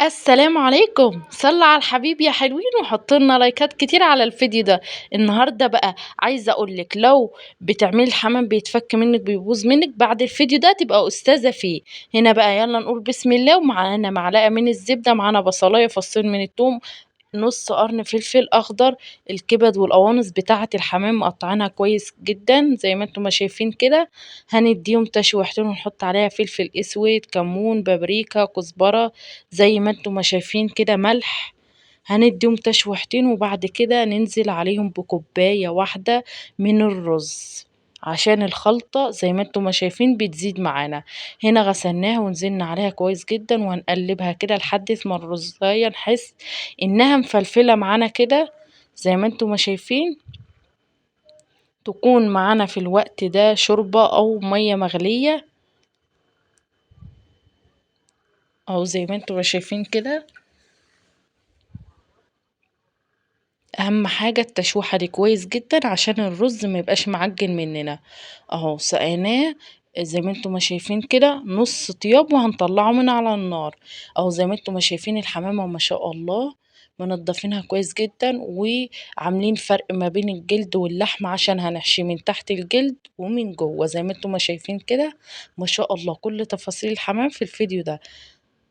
السلام عليكم، صلّوا على الحبيب يا حلوين وحطّوا لنا لايكات كتير على الفيديو ده. النهارده بقى عايزة أقول لِك لو بتعملي الحمام بيتفك منِّك بيبوظ منِّك بعد الفيديو ده تبقى أستاذة فيه. هنا بقى يالّا نقول بسم الله ومعانا معلقة من الزبدة، معانا بصلاية، فصّين من التوم، نُص قرن فلفل أخضر، الكبد والقوانص بتاعة الحمام مقطعينها كويس جدًا زي ما أنتم ما شايفين كده، هندّيهم تشويحتين ونحط عليها فلفل أسود، كمون، بابريكا، كزبرة، زي ما أنتم ما شايفين كده ملح، هندّيهم تشويحتين وبعد كده ننزل عليهم بكوباية واحدة من الرز، عشان الخلطة زي ما أنتم ما شايفين بتزيد معانا. هنا غسلناها ونزلنا عليها كويس جدًا وهنقلّبها كده لحد ما الرُزاية نحس إنها مفلفلة معانا كده زي ما أنتم ما شايفين، تكون معانا في الوقت ده شوربة أو مَيّة مغلية أهو زي ما أنتم ما شايفين كده. أهم حاجة التشويحة دي كويس جدًا عشان الرز ما يبقاش معجن مننا، أهو سقيناه زي ما أنتم ما شايفين كده نُص طياب وهنطلّعه من على النار، أهو زي ما أنتم ما شايفين الحمامة ما شاء الله منضفينها كويس جدًا، وعاملين فرق ما بين الجلد واللحمة عشان هنحشيه من تحت الجلد ومن جوّه، زي ما أنتم ما شايفين كده ما شاء الله كل تفاصيل الحمام في الفيديو ده.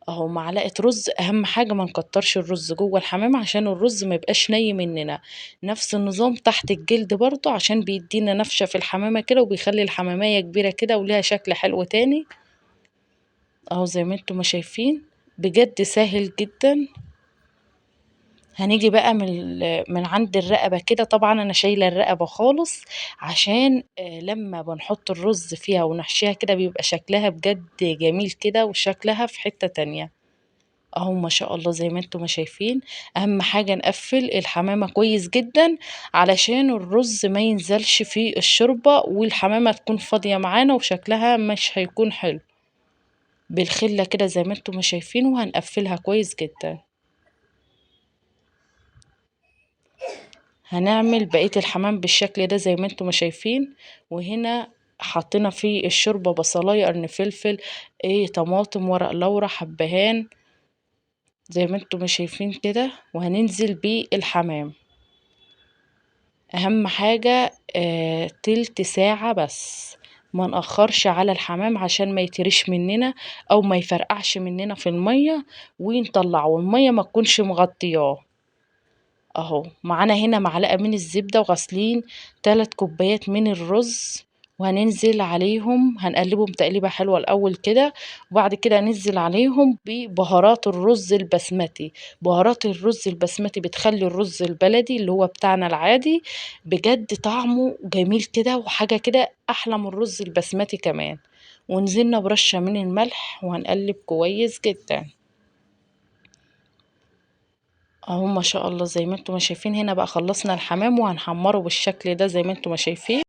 أهو معلقة رز، أهم حاجة ما نكترش الرز جوه الحمام عشان الرز ما يبقاش ني مننا، نفس النظام تحت الجلد برضه عشان بيدينا نفشة في الحمامة كده وبيخلي الحمامية كبيرة كده وليها شكل حلو تاني، أهو زي ما انتم ما شايفين بجد سهل جدا. هنيجي بقى من عند الرقبة كده، طبعا أنا شايلة الرقبة خالص عشان لما بنحط الرز فيها ونحشيها كده بيبقى شكلها بجد جميل كده وشكلها في حتة تانية. أهو ما شاء الله زي ما أنتم ما شايفين، أهم حاجة نقفّل الحمامة كويس جدًا علشان الرز ما ينزلش في الشوربة والحمامة تكون فاضية معانا وشكلها مش هيكون حلو، بالخلة كده زي ما أنتم ما شايفين وهنقفّلها كويس جدًا. هنعمل بقية الحمام بالشكل ده زي ما أنتم ما شايفين، وهنا حطينا في الشوربة بصلاية، قرن فلفل، طماطم، ورق لورا، حبهان، زي ما أنتم ما شايفين كده، وهننزل بالحمام. أهم حاجة تِلت ساعة بس، ما نأخّرش على الحمام عشان ما يتهريش مننا أو ما يفرقعش مننا في المَيّة ونطلّعه، والمَيّة ما تكونش مغطياه. أهو معانا هنا معلقة من الزبدة وغاسلين 3 كوبايات من الرز، وهننزل عليهم هنقلّبهم تقليبة حلوة الأول كده، وبعد كده هننزل عليهم ببهارات الرز البسمتي. بهارات الرز البسمتي بتخلّي الرز البلدي اللي هو بتاعنا العادي بجد طعمه جميل كده وحاجة كده أحلى من الرز البسمتي كمان، ونزلنا برشة من الملح وهنقلّب كويس جدًا. أهو ما شاء الله زي ما أنتم ما شايفين هنا بقى خلّصنا الحمام وهنحمّره بالشكل ده زي ما أنتم ما شايفين.